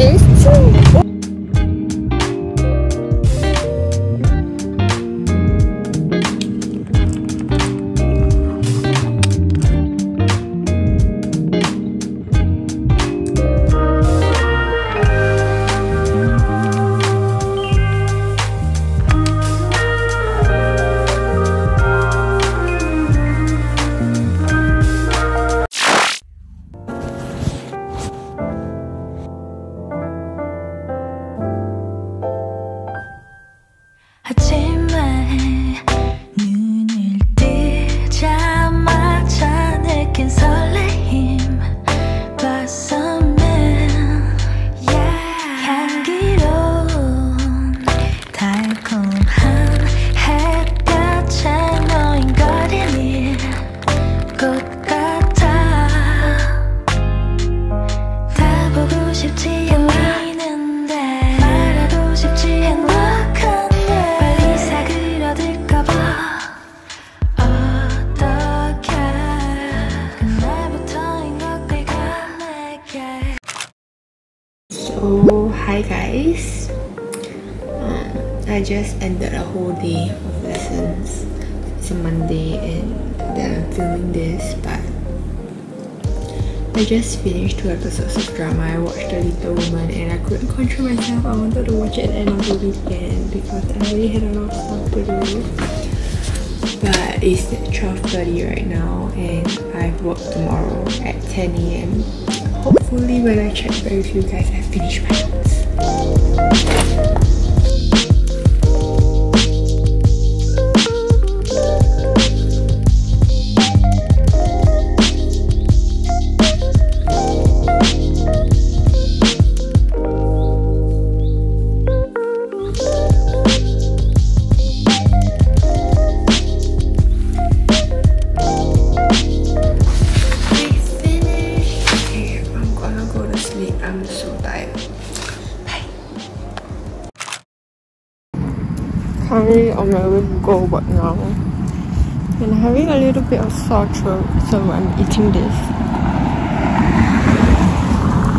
It's true. So hi guys, I just ended a whole day of lessons. It's a Monday and then I'm filming this, but I just finished 2 episodes of drama. I watched The Little Woman and I couldn't control myself. I wanted to watch it at the end of the weekend because I already had a lot of stuff to do. But it's 12:30 right now and I've work tomorrow at 10 AM. Hopefully when I check back with you guys, I've finished my notes. I'm so tired. Bye. Currently on my way to go work now. And I'm having a little bit of sore throat, so I'm eating this.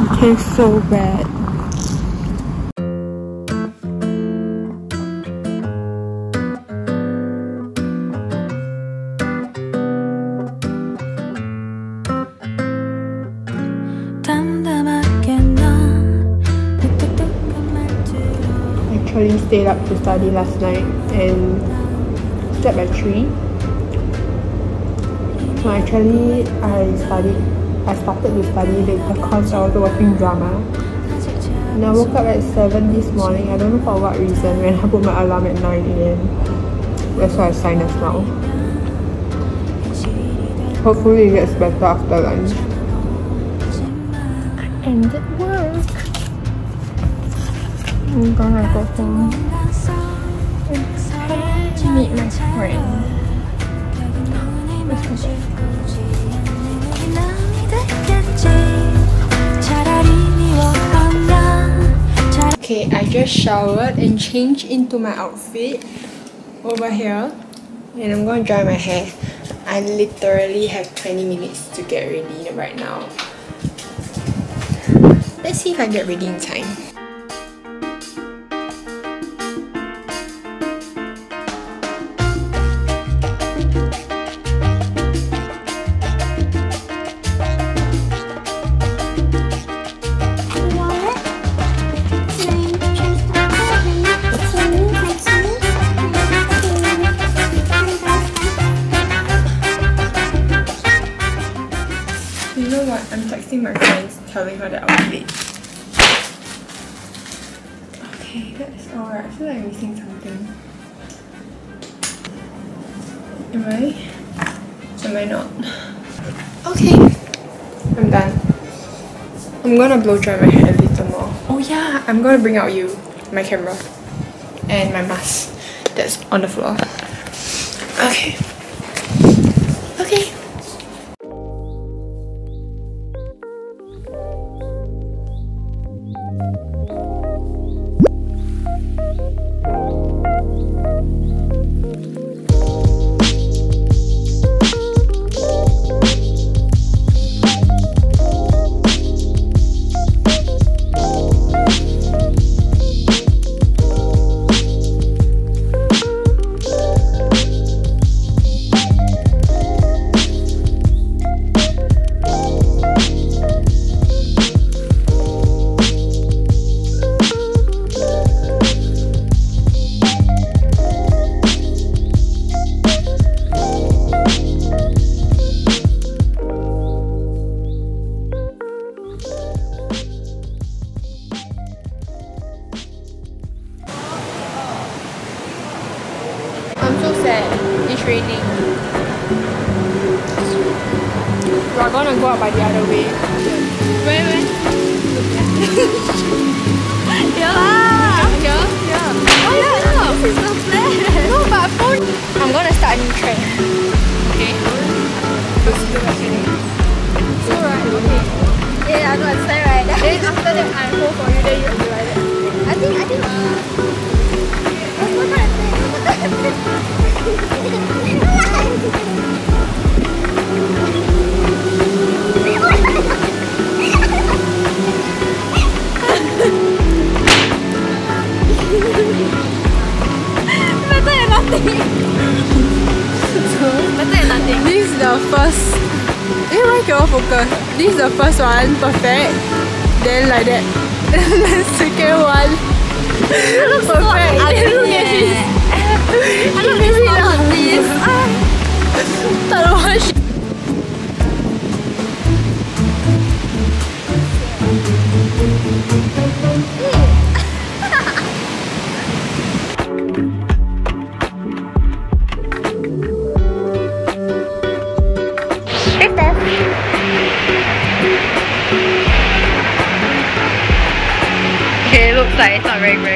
It tastes so bad. Actually stayed up to study last night and slept at 3. So actually I started to study late because I was watching drama. And I woke up at 7 this morning. I don't know for what reason when I put my alarm at 9 AM. That's why I signed us now. Hopefully it gets better after lunch. I ended work. I'm gonna go home and meet my friend. Okay, I just showered and changed into my outfit over here. And I'm gonna dry my hair. I literally have 20 minutes to get ready right now. Let's see if I get ready in time. You know what? I'm texting my friends telling her that I'll be late. Okay, that's alright. I feel like I'm missing something. Am I not? Okay, I'm done. I'm gonna blow dry my hair a little more. Oh yeah, I'm gonna bring out you, my camera, and my mask that's on the floor. Okay. Okay. We're gonna go out by the other way. Where? Here. Oh yeah, this is the plan. No, but phone. I'm gonna start a new trend. Okay. Let's do it. So right, okay. Yeah, I'm gonna say right there. Then after that I hold for you, then you do like that. I think better than nothing. Better than nothing. This is the first. Why cannot focus? This is the first one, perfect. Then like that. The second one. It looks so ugly. Look at this. I look like this. Tak tahu what she. Okay, it looks like it's not very good.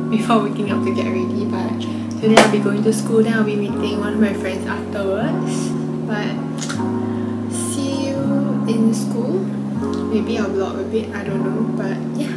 Before waking up to get ready, but today I'll be going to school, then I'll be meeting one of my friends afterwards. But see you in school. Maybe I'll vlog a bit, I don't know, but yeah.